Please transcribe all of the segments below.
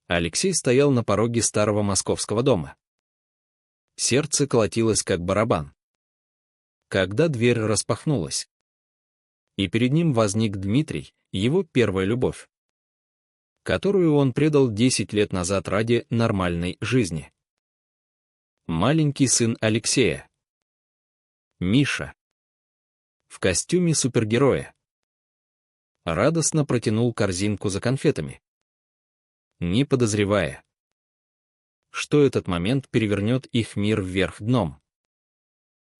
Алексей стоял на пороге старого московского дома. Сердце колотилось, как барабан. Когда дверь распахнулась, и перед ним возник Дмитрий, его первая любовь, которую он предал 10 лет назад ради нормальной жизни. Маленький сын Алексея. Миша. В костюме супергероя. Радостно протянул корзинку за конфетами, не подозревая, что этот момент перевернет их мир вверх дном.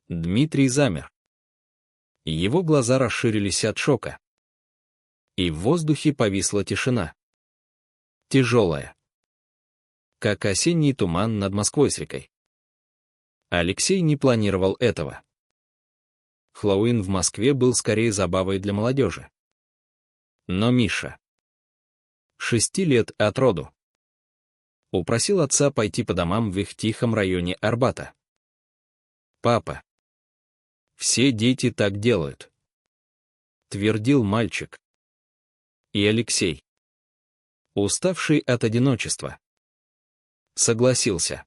Дмитрий замер. Его глаза расширились от шока. И в воздухе повисла тишина. Тяжелая, как осенний туман над Москвой с рекой. Алексей не планировал этого. Хэллоуин в Москве был скорее забавой для молодежи. Но Миша, 6 лет от роду, упросил отца пойти по домам в их тихом районе Арбата. «Папа, все дети так делают», — твердил мальчик. И Алексей, уставший от одиночества, согласился.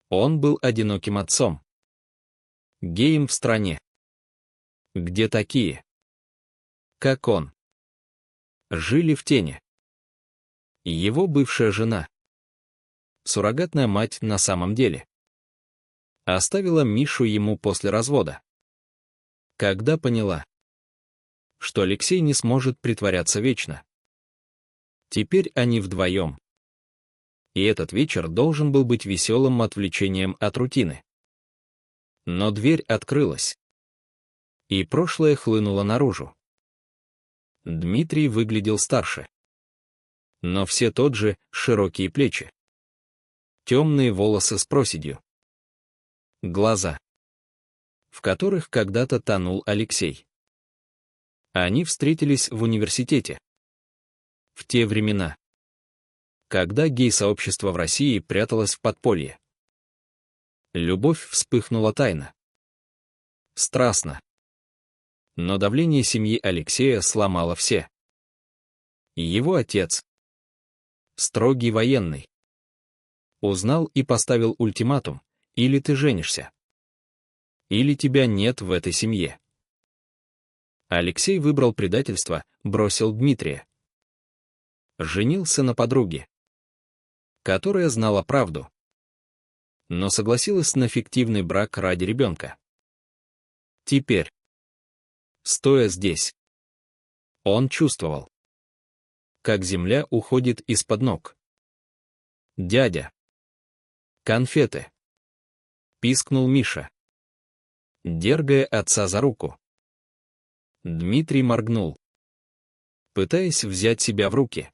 Он был одиноким отцом. Геем в стране, где такие, как он, жили в тени. Его бывшая жена, суррогатная мать на самом деле, оставила Мишу ему после развода. Когда поняла, что Алексей не сможет притворяться вечно. Теперь они вдвоем. И этот вечер должен был быть веселым отвлечением от рутины. Но дверь открылась, и прошлое хлынуло наружу. Дмитрий выглядел старше, но все тот же широкие плечи, темные волосы с проседью, глаза, в которых когда-то тонул Алексей. Они встретились в университете. В те времена, когда гей-сообщество в России пряталось в подполье. Любовь вспыхнула тайно, страстно. Но давление семьи Алексея сломало все. Его отец, строгий военный, узнал и поставил ультиматум: или ты женишься, или тебя нет в этой семье. Алексей выбрал предательство, бросил Дмитрия. Женился на подруге, которая знала правду, но согласилась на фиктивный брак ради ребенка. Теперь, стоя здесь, он чувствовал, как земля уходит из-под ног. «Дядя! Конфеты!» — пискнул Миша, дергая отца за руку. Дмитрий моргнул, пытаясь взять себя в руки.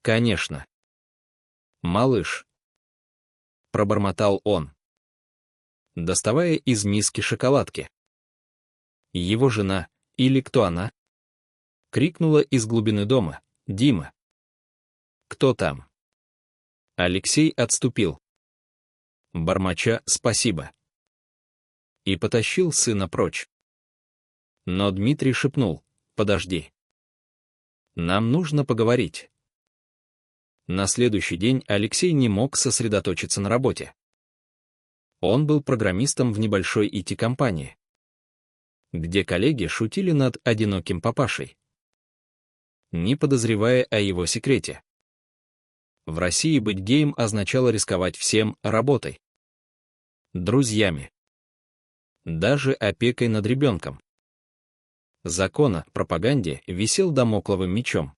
«Конечно. Малыш», — пробормотал он, доставая из миски шоколадки. Его жена, или кто она, крикнула из глубины дома: «Дима! Кто там?» Алексей отступил, бормоча «спасибо», и потащил сына прочь. Но Дмитрий шепнул: «Подожди. Нам нужно поговорить». На следующий день Алексей не мог сосредоточиться на работе. Он был программистом в небольшой IT-компании, где коллеги шутили над одиноким папашей, не подозревая о его секрете. В России быть геем означало рисковать всем: работой, друзьями, даже опекой над ребенком. Закон о пропаганде висел дамокловым мечом.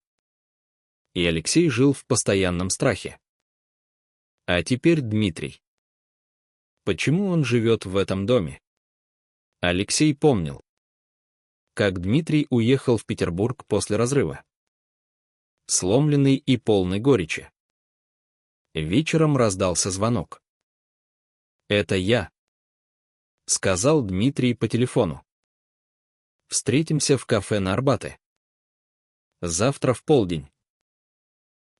И Алексей жил в постоянном страхе. А теперь Дмитрий. Почему он живет в этом доме? Алексей помнил, как Дмитрий уехал в Петербург после разрыва, сломленный и полный горечи. Вечером раздался звонок. «Это я», — сказал Дмитрий по телефону. «Встретимся в кафе на Арбате. Завтра в полдень».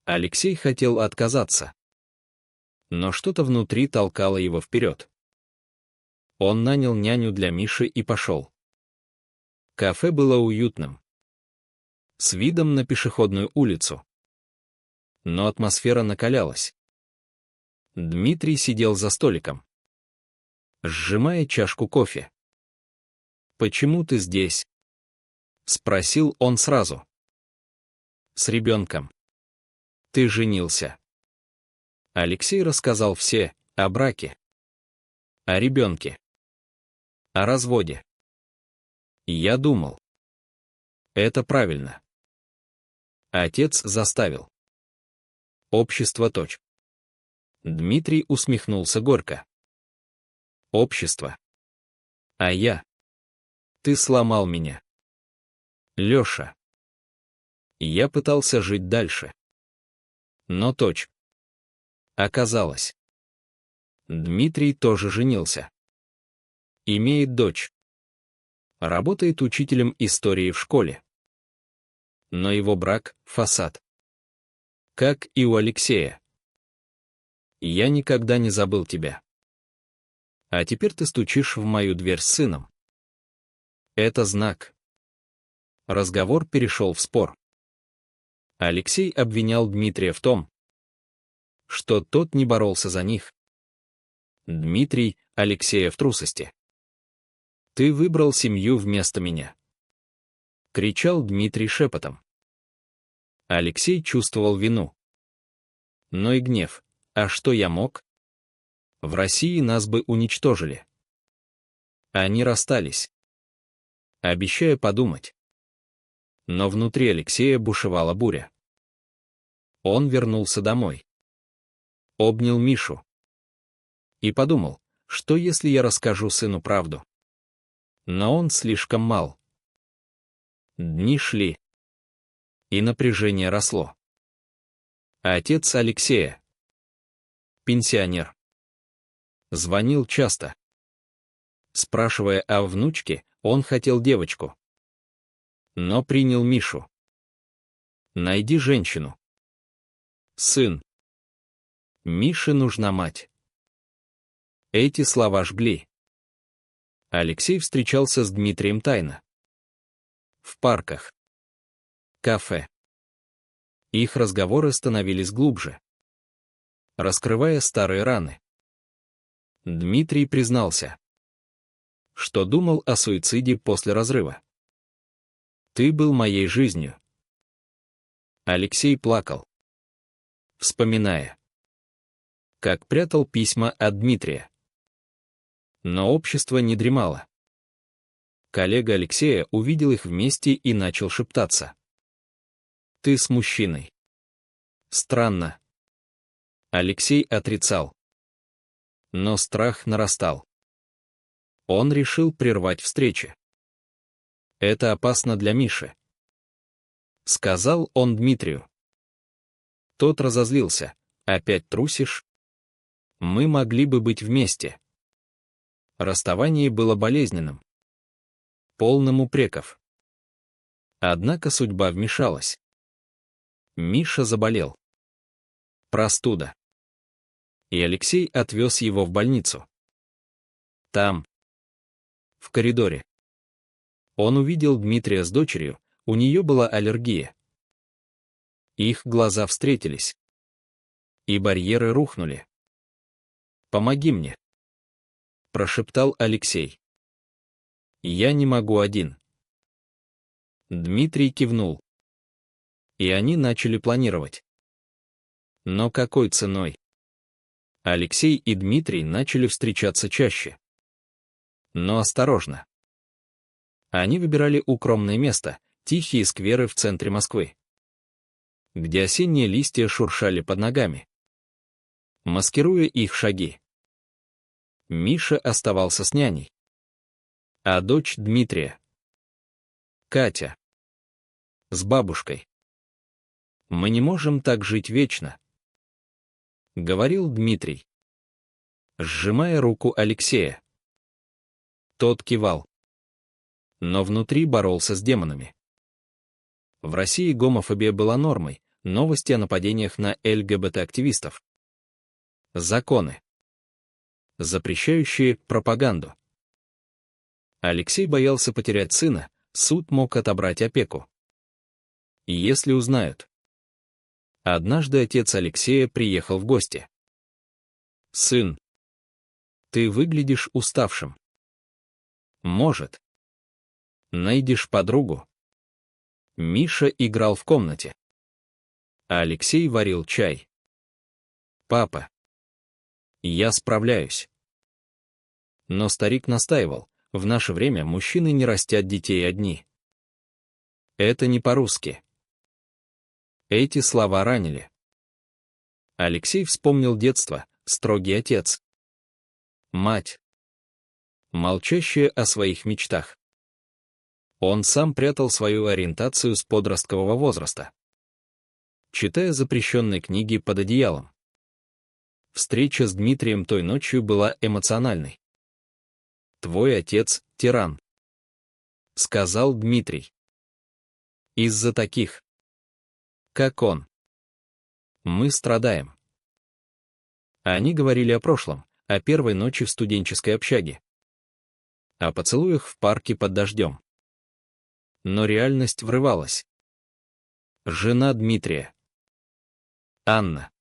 Алексей хотел отказаться, но что-то внутри толкало его вперед. Он нанял няню для Миши и пошел. Кафе было уютным, с видом на пешеходную улицу. Но атмосфера накалялась. Дмитрий сидел за столиком, сжимая чашку кофе. «Почему ты здесь?» — спросил он сразу. «С ребенком. Ты женился». Алексей рассказал все о браке, о ребенке, о разводе. Я думал, это правильно. Отец заставил. Общество . Дмитрий усмехнулся горько. Общество. А я. Ты сломал меня. Леша. Я пытался жить дальше. Но . Оказалось. Дмитрий тоже женился. Имеет дочь. Работает учителем истории в школе. Но его брак — фасад. Как и у Алексея. Я никогда не забыл тебя. А теперь ты стучишь в мою дверь с сыном. Это знак. Разговор перешел в спор. Алексей обвинял Дмитрия в том, что тот не боролся за них. Дмитрий — Алексея в трусости. «Ты выбрал семью вместо меня», — кричал Дмитрий шепотом. Алексей чувствовал вину. Но и гнев. А что я мог? В России нас бы уничтожили. Они расстались, обещая подумать. Но внутри Алексея бушевала буря. Он вернулся домой. Обнял Мишу. И подумал, что если я расскажу сыну правду? Но он слишком мал. Дни шли. И напряжение росло. Отец Алексея, пенсионер, звонил часто. Спрашивая о внучке, он хотел девочку. Но принял Мишу. Найди женщину. Сын. Мише нужна мать. Эти слова жгли. Алексей встречался с Дмитрием тайно. В парках. Кафе. Их разговоры становились глубже, раскрывая старые раны. Дмитрий признался, что думал о суициде после разрыва. «Ты был моей жизнью». Алексей плакал, вспоминая, как прятал письма от Дмитрия. Но общество не дремало. Коллега Алексея увидел их вместе и начал шептаться. «Ты с мужчиной». Странно. Алексей отрицал. Но страх нарастал. Он решил прервать встречи. «Это опасно для Миши», — сказал он Дмитрию. Тот разозлился. «Опять трусишь? Мы могли бы быть вместе». Расставание было болезненным, полным упреков. Однако судьба вмешалась. Миша заболел. Простуда. И Алексей отвез его в больницу. Там, в коридоре, он увидел Дмитрия с дочерью, у нее была аллергия. Их глаза встретились. И барьеры рухнули. «Помоги мне», — прошептал Алексей. «Я не могу один». Дмитрий кивнул. И они начали планировать. Но какой ценой? Алексей и Дмитрий начали встречаться чаще. Но осторожно. Они выбирали укромное место, тихие скверы в центре Москвы, где осенние листья шуршали под ногами, маскируя их шаги. Миша оставался с няней. А дочь Дмитрия, Катя, с бабушкой. «Мы не можем так жить вечно», — говорил Дмитрий, сжимая руку Алексея. Тот кивал. Но внутри боролся с демонами. В России гомофобия была нормой, новости о нападениях на ЛГБТ-активистов. Законы, запрещающие пропаганду. Алексей боялся потерять сына, суд мог отобрать опеку. И если узнают, Однажды отец Алексея приехал в гости. «Сын, ты выглядишь уставшим. Может, найдешь подругу?» Миша играл в комнате, а Алексей варил чай. «Папа, я справляюсь». Но старик настаивал: в наше время мужчины не растят детей одни. Это не по-русски. Эти слова ранили. Алексей вспомнил детство, строгий отец. Мать, молчащая о своих мечтах. Он сам прятал свою ориентацию с подросткового возраста, читая запрещенные книги под одеялом. Встреча с Дмитрием той ночью была эмоциональной. «Твой отец — тиран», — сказал Дмитрий. «Из-за таких, как он, мы страдаем». Они говорили о прошлом, о первой ночи в студенческой общаге, о поцелуях в парке под дождем. Но реальность врывалась. Жена Дмитрия, Анна,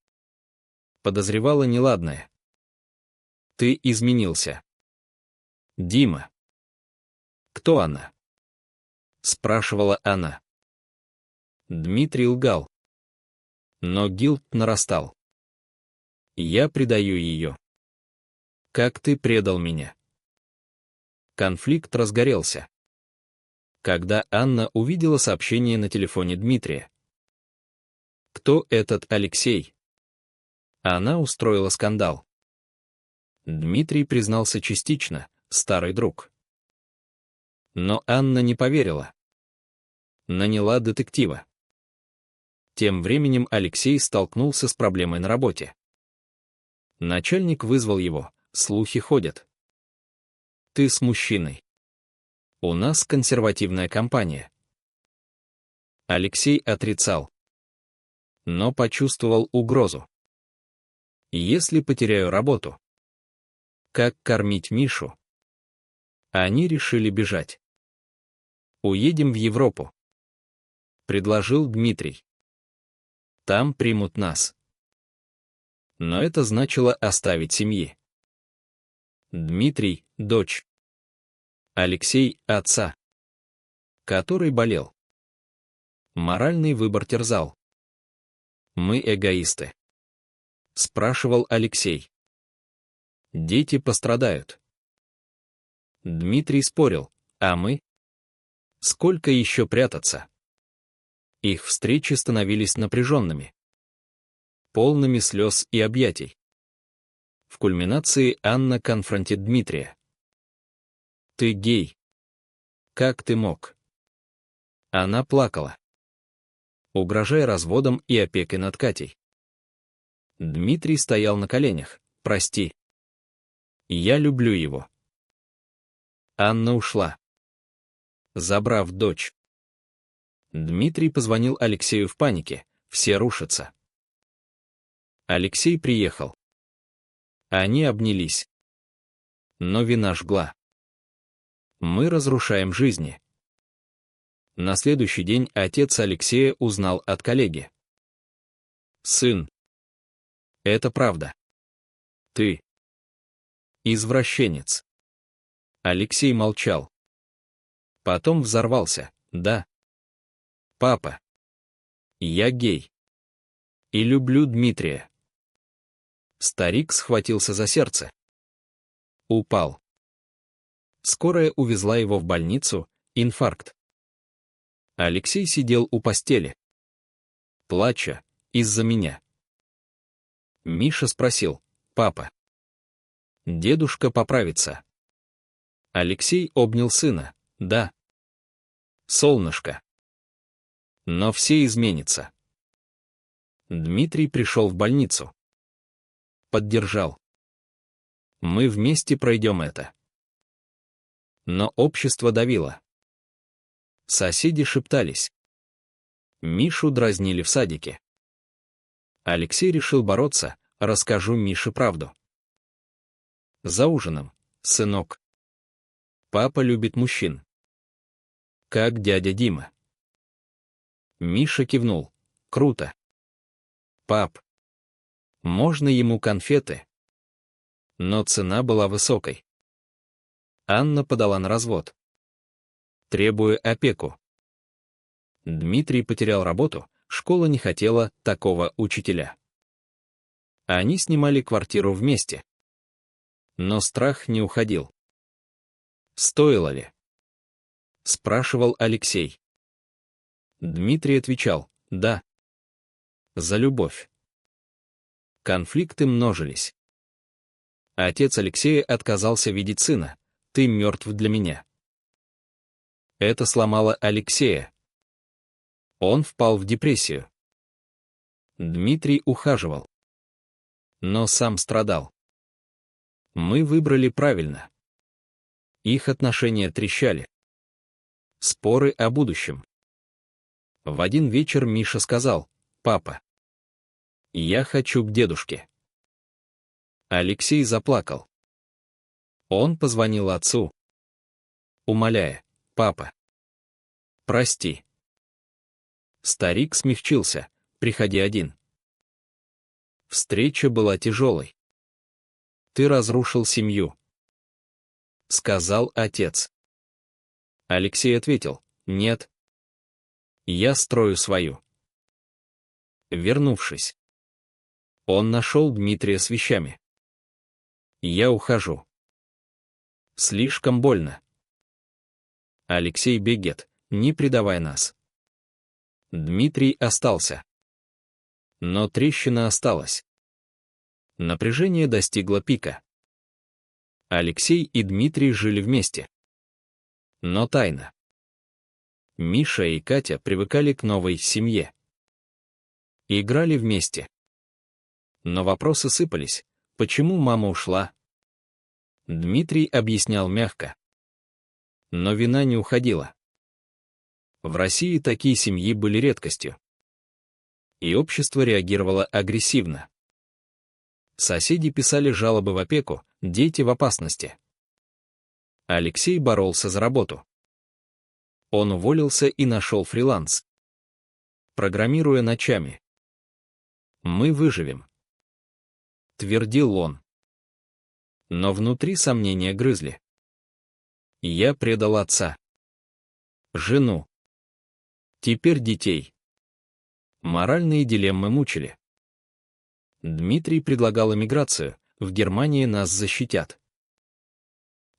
подозревала неладное. «Ты изменился». «Дима». «Кто она?» — спрашивала она. Дмитрий лгал. Но гилт нарастал. «Я предаю ее. Как ты предал меня». Конфликт разгорелся, когда Анна увидела сообщение на телефоне Дмитрия. «Кто этот Алексей?» Она устроила скандал. Дмитрий признался частично: старый друг. Но Анна не поверила. Наняла детектива. Тем временем Алексей столкнулся с проблемой на работе. Начальник вызвал его: слухи ходят. «Ты с мужчиной. У нас консервативная компания». Алексей отрицал, но почувствовал угрозу. «Если потеряю работу, как кормить Мишу?» Они решили бежать. «Уедем в Европу», — предложил Дмитрий. «Там примут нас». Но это значило оставить семьи. Дмитрий — дочь. Алексей — отца, который болел. Моральный выбор терзал. «Мы эгоисты?» — спрашивал Алексей. «Дети пострадают». Дмитрий спорил: «А мы? Сколько еще прятаться?» Их встречи становились напряженными, полными слез и объятий. В кульминации Анна конфронтит Дмитрия. «Ты гей. Как ты мог?» Она плакала, угрожая разводом и опекой над Катей. Дмитрий стоял на коленях: «Прости. Я люблю его». Анна ушла, забрав дочь. Дмитрий позвонил Алексею в панике: все рушится. Алексей приехал. Они обнялись. Но вина жгла. «Мы разрушаем жизни». На следующий день отец Алексея узнал от коллеги. «Сын, это правда. Ты извращенец». Алексей молчал. Потом взорвался: «Да. Папа, я гей. И люблю Дмитрия». Старик схватился за сердце. Упал. Скорая увезла его в больницу: инфаркт. Алексей сидел у постели, плача из-за меня. Миша спросил: «Папа, дедушка поправится?» Алексей обнял сына: «Да. Солнышко. Но все изменится». Дмитрий пришел в больницу. Поддержал. «Мы вместе пройдем это». Но общество давило. Соседи шептались. Мишу дразнили в садике. Алексей решил бороться: «Расскажу Мише правду». За ужином: «Сынок, папа любит мужчин. — как дядя Дима». Миша кивнул: «Круто. Пап, можно ему конфеты? Но цена была высокой. Анна подала на развод, требуя опеку. Дмитрий потерял работу, школа не хотела такого учителя. Они снимали квартиру вместе. Но страх не уходил. «Стоило ли?» — спрашивал Алексей. Дмитрий отвечал: «Да». За любовь. Конфликты множились. Отец Алексея отказался видеть сына. «Ты мертв для меня». Это сломало Алексея. Он впал в депрессию. Дмитрий ухаживал, но сам страдал. Мы выбрали правильно. Их отношения трещали. Споры о будущем. В один вечер Миша сказал: «Папа, я хочу к дедушке». Алексей заплакал. Он позвонил отцу, умоляя: «Папа, прости». Старик смягчился: «Приходи один». Встреча была тяжелой. «Ты разрушил семью», — сказал отец. Алексей ответил: «Нет, я строю свою». Вернувшись, он нашел Дмитрия с вещами. «Я ухожу. Слишком больно. Алексей, бегет, не предавай нас». Дмитрий остался. Но трещина осталась. Напряжение достигло пика. Алексей и Дмитрий жили вместе. Но тайно. Миша и Катя привыкали к новой семье. Играли вместе. Но вопросы сыпались. Почему мама ушла? Дмитрий объяснял мягко. Но вина не уходила. В России такие семьи были редкостью. И общество реагировало агрессивно. Соседи писали жалобы в опеку, дети в опасности. Алексей боролся за работу. Он уволился и нашел фриланс, программируя ночами. «Мы выживем», — твердил он. Но внутри сомнения грызли. Я предал отца, жену, теперь детей. Моральные дилеммы мучили. Дмитрий предлагал эмиграцию, в Германии нас защитят.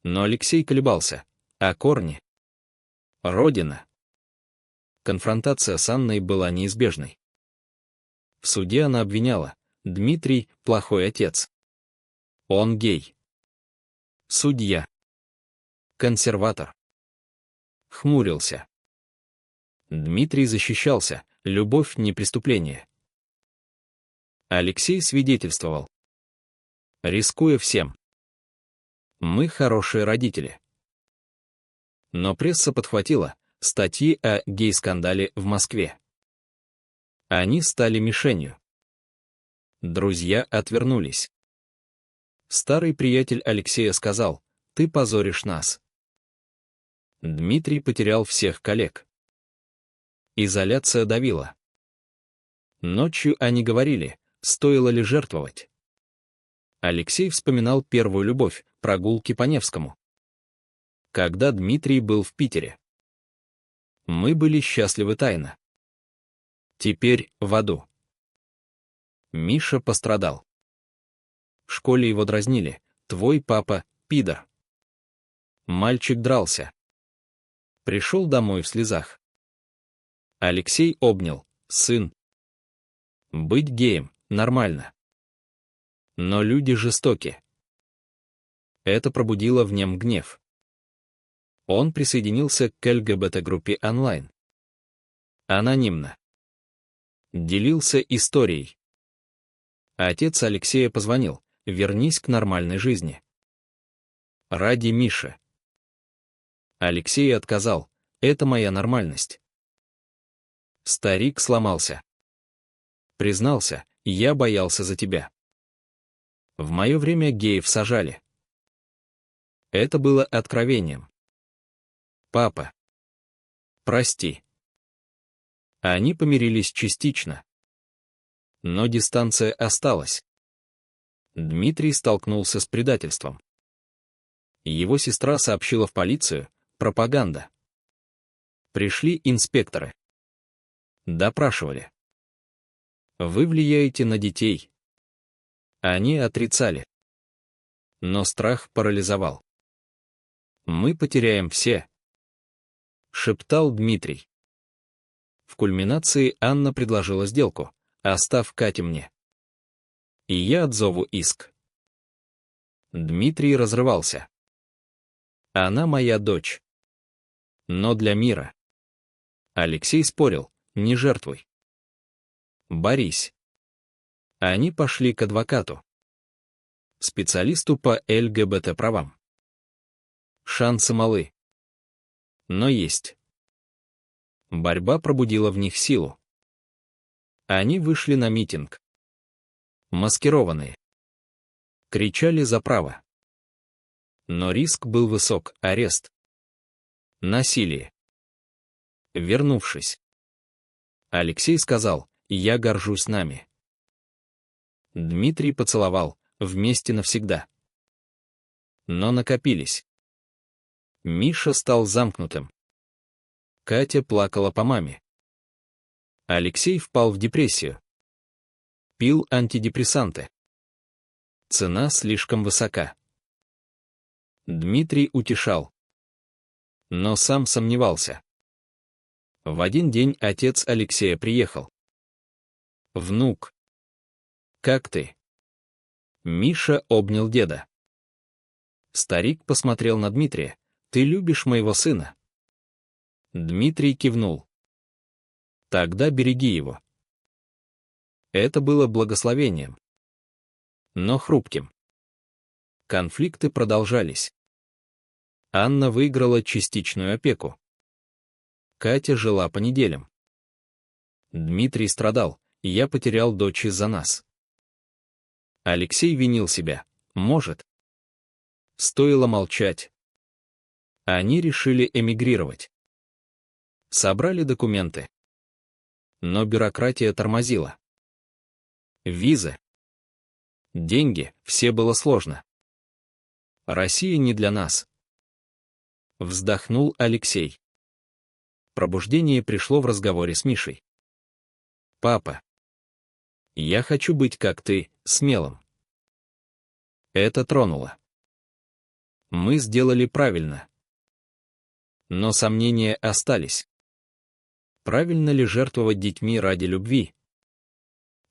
Но Алексей колебался. А корни? Родина. Конфронтация с Анной была неизбежной. В суде она обвиняла: Дмитрий – плохой отец. Он гей. Судья. Консерватор. Хмурился. Дмитрий защищался: любовь не преступление. Алексей свидетельствовал, рискуя всем: мы хорошие родители. Но пресса подхватила статьи о гей-скандале в Москве. Они стали мишенью. Друзья отвернулись. Старый приятель Алексея сказал: «Ты позоришь нас». Дмитрий потерял всех коллег. Изоляция давила. Ночью они говорили: стоило ли жертвовать? Алексей вспоминал первую любовь, прогулки по Невскому. Когда Дмитрий был в Питере. Мы были счастливы тайно. Теперь в аду. Миша пострадал. В школе его дразнили: «Твой папа – пидор». Мальчик дрался. Пришел домой в слезах. Алексей обнял: «Сын, быть геем – нормально. Но люди жестоки». Это пробудило в нем гнев. Он присоединился к ЛГБТ-группе онлайн. Анонимно. Делился историей. Отец Алексея позвонил: «Вернись к нормальной жизни. Ради Миши». Алексей отказал: «Это моя нормальность». Старик сломался. Признался: «Я боялся за тебя. В мое время геев сажали». Это было откровением. «Папа, прости». Они помирились частично. Но дистанция осталась. Дмитрий столкнулся с предательством. Его сестра сообщила в полицию: пропаганда. Пришли инспекторы. Допрашивали. Вы влияете на детей. Они отрицали. Но страх парализовал. Мы потеряем все, шептал Дмитрий. В кульминации Анна предложила сделку: оставь Катю мне, и я отзову иск. Дмитрий разрывался. Она моя дочь. Но для мира. Алексей спорил: не жертвуй. Борись. Они пошли к адвокату, специалисту по ЛГБТ правам. Шансы малы. Но есть. Борьба пробудила в них силу. Они вышли на митинг. Маскированные. Кричали за право. Но риск был высок: арест. Насилие. Вернувшись, Алексей сказал: я горжусь нами. Дмитрий поцеловал: вместе навсегда. Но накопились. Миша стал замкнутым. Катя плакала по маме. Алексей впал в депрессию. Пил антидепрессанты. Цена слишком высока. Дмитрий утешал. Но сам сомневался. В один день отец Алексея приехал. «Внук, как ты?» Миша обнял деда. Старик посмотрел на Дмитрия. «Ты любишь моего сына?» Дмитрий кивнул. «Тогда береги его». Это было благословением, но хрупким. Конфликты продолжались. Анна выиграла частичную опеку. Катя жила по неделям. Дмитрий страдал: я потерял дочь из-за нас. Алексей винил себя. Может, стоило молчать. Они решили эмигрировать. Собрали документы. Но бюрократия тормозила. Визы. Деньги, все было сложно. Россия не для нас. Вздохнул Алексей. Пробуждение пришло в разговоре с Мишей. «Папа, я хочу быть как ты, смелым». Это тронуло. Мы сделали правильно. Но сомнения остались. Правильно ли жертвовать детьми ради любви?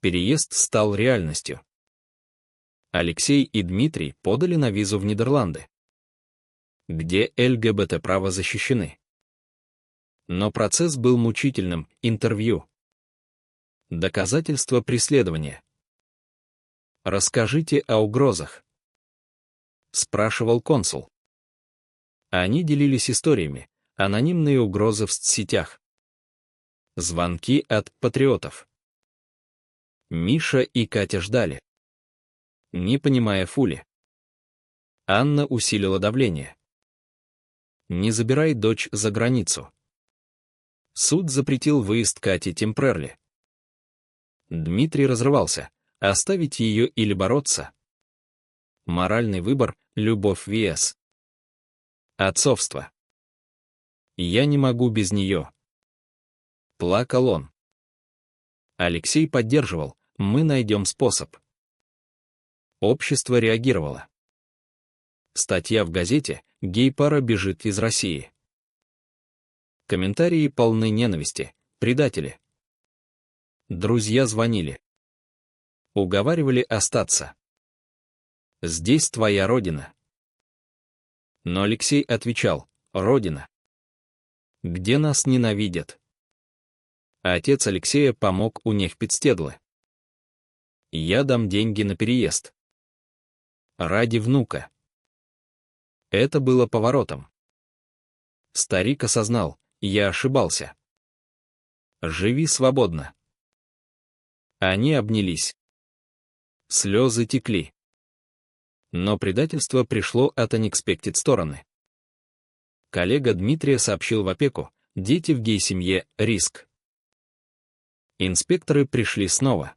Переезд стал реальностью. Алексей и Дмитрий подали на визу в Нидерланды, где ЛГБТ-права защищены. Но процесс был мучительным: интервью. Доказательства преследования. «Расскажите о угрозах», — спрашивал консул. Они делились историями: анонимные угрозы в соцсетях, звонки от патриотов. Миша и Катя ждали, не понимая Фули. Анна усилила давление. «Не забирай дочь за границу». Суд запретил выезд Кати темпрерли. Дмитрий разрывался: оставить ее или бороться. Моральный выбор: любовь vs. отцовство. «Я не могу без нее», — плакал он. Алексей поддерживал: мы найдем способ. Общество реагировало. Статья в газете: гей-пара бежит из России. Комментарии полны ненависти: предатели. Друзья звонили. Уговаривали остаться. «Здесь твоя родина». Но Алексей отвечал: родина, где нас ненавидят. Отец Алексея помог у Нефпецтедлы. «Я дам деньги на переезд. Ради внука». Это было поворотом. Старик осознал: я ошибался. Живи свободно. Они обнялись. Слезы текли. Но предательство пришло от unexpected стороны. Коллега Дмитрия сообщил в опеку: дети в гей-семье — риск. Инспекторы пришли снова.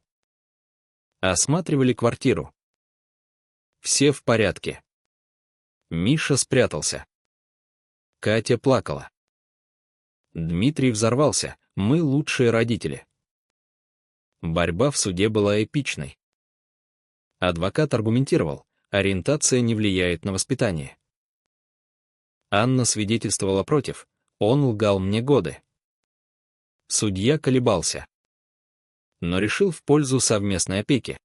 Осматривали квартиру. Все в порядке. Миша спрятался. Катя плакала. Дмитрий взорвался: мы лучшие родители. Борьба в суде была эпичной. Адвокат аргументировал: ориентация не влияет на воспитание. Анна свидетельствовала против: он лгал мне годы. Судья колебался, но решил в пользу совместной опеки,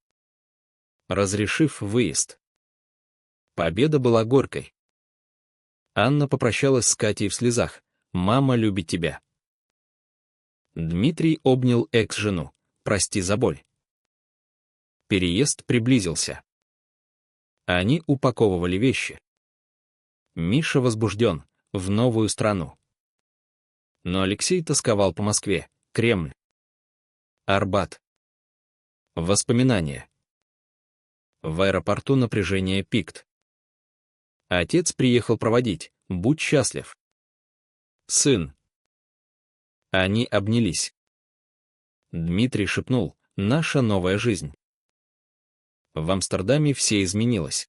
разрешив выезд. Победа была горькой. Анна попрощалась с Катей в слезах: «Мама любит тебя». Дмитрий обнял экс-жену: «Прости за боль». Переезд приблизился. Они упаковывали вещи. Миша возбужден, в новую страну. Но Алексей тосковал по Москве, Кремль, Арбат. Воспоминания. В аэропорту напряжение пикт. Отец приехал проводить: будь счастлив. Сын. Они обнялись. Дмитрий шепнул: наша новая жизнь. В Амстердаме все изменилось.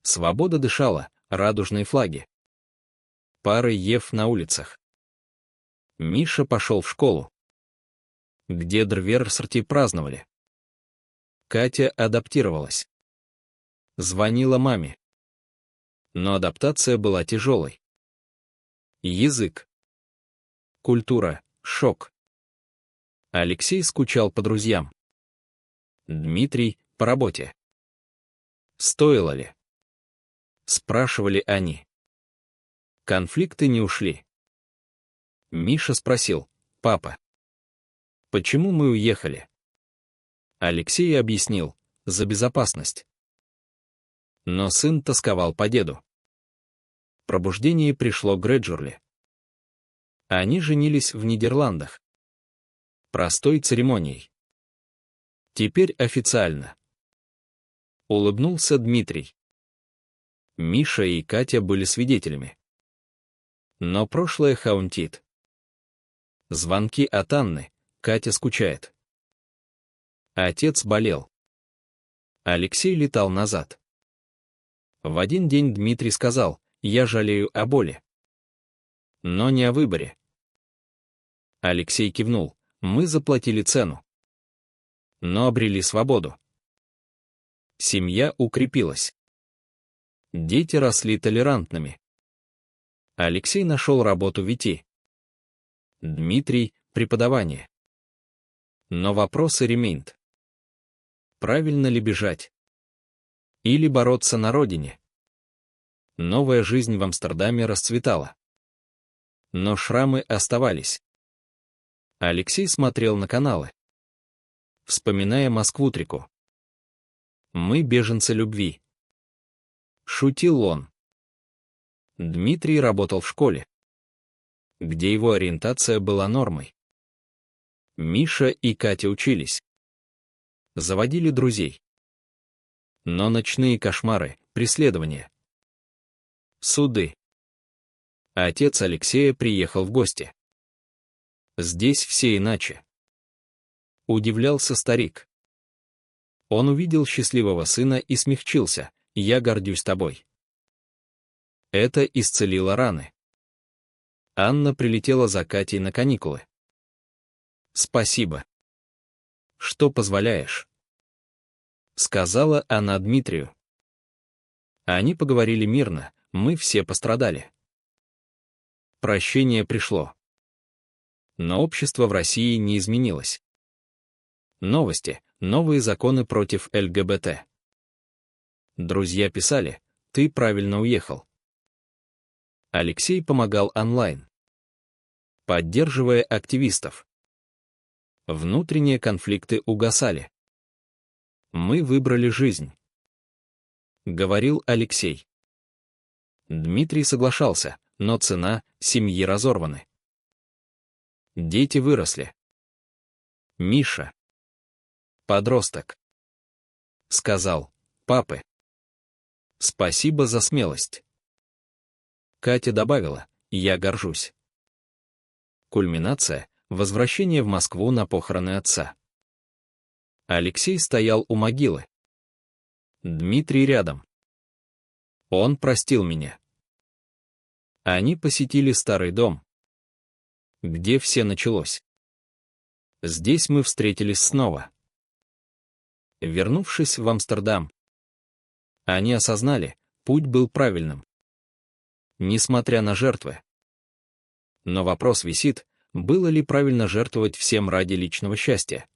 Свобода дышала, радужные флаги. Пары Ев на улицах. Миша пошел в школу, где Дрверсорти праздновали. Катя адаптировалась. Звонила маме. Но адаптация была тяжелой. Язык. Культура, шок. Алексей скучал по друзьям. Дмитрий — по работе. Стоило ли? Спрашивали они. Конфликты не ушли. Миша спросил: папа, почему мы уехали? Алексей объяснил: за безопасность. Но сын тосковал по деду. Пробуждение пришло грэджурли. Они женились в Нидерландах. Простой церемонией. Теперь официально. Улыбнулся Дмитрий. Миша и Катя были свидетелями. Но прошлое хаунтит. Звонки от Анны: Катя скучает. Отец болел. Алексей летал назад. В один день Дмитрий сказал: я жалею о боли. Но не о выборе. Алексей кивнул: мы заплатили цену. Но обрели свободу. Семья укрепилась. Дети росли толерантными. Алексей нашел работу в ИТ. Дмитрий — преподавание. Но вопросы ремейнт. Правильно ли бежать? Или бороться на родине? Новая жизнь в Амстердаме расцветала. Но шрамы оставались. Алексей смотрел на каналы, вспоминая Москву-Трику. Мы беженцы любви. Шутил он. Дмитрий работал в школе, где его ориентация была нормой. Миша и Катя учились. Заводили друзей. Но ночные кошмары, преследования. Суды. Отец Алексея приехал в гости. Здесь все иначе. Удивлялся старик. Он увидел счастливого сына и смягчился: я гордюсь тобой. Это исцелило раны. Анна прилетела за Катей на каникулы. Спасибо. Что позволяешь? Сказала она Дмитрию. Они поговорили мирно: мы все пострадали. Прощение пришло. Но общество в России не изменилось. Новости: новые законы против ЛГБТ. Друзья писали: ты правильно уехал. Алексей помогал онлайн, поддерживая активистов. Внутренние конфликты угасали. Мы выбрали жизнь, говорил Алексей. Дмитрий соглашался, но цена: семьи разорваны. Дети выросли. Миша, подросток, сказал: папы, спасибо за смелость. Катя добавила: я горжусь. Кульминация — возвращение в Москву на похороны отца. Алексей стоял у могилы. Дмитрий рядом. Он простил меня. Они посетили старый дом, где все началось. Здесь мы встретились снова. Вернувшись в Амстердам, они осознали, путь был правильным. Несмотря на жертвы. Но вопрос висит, было ли правильно жертвовать всем ради личного счастья?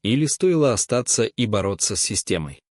Или стоило остаться и бороться с системой?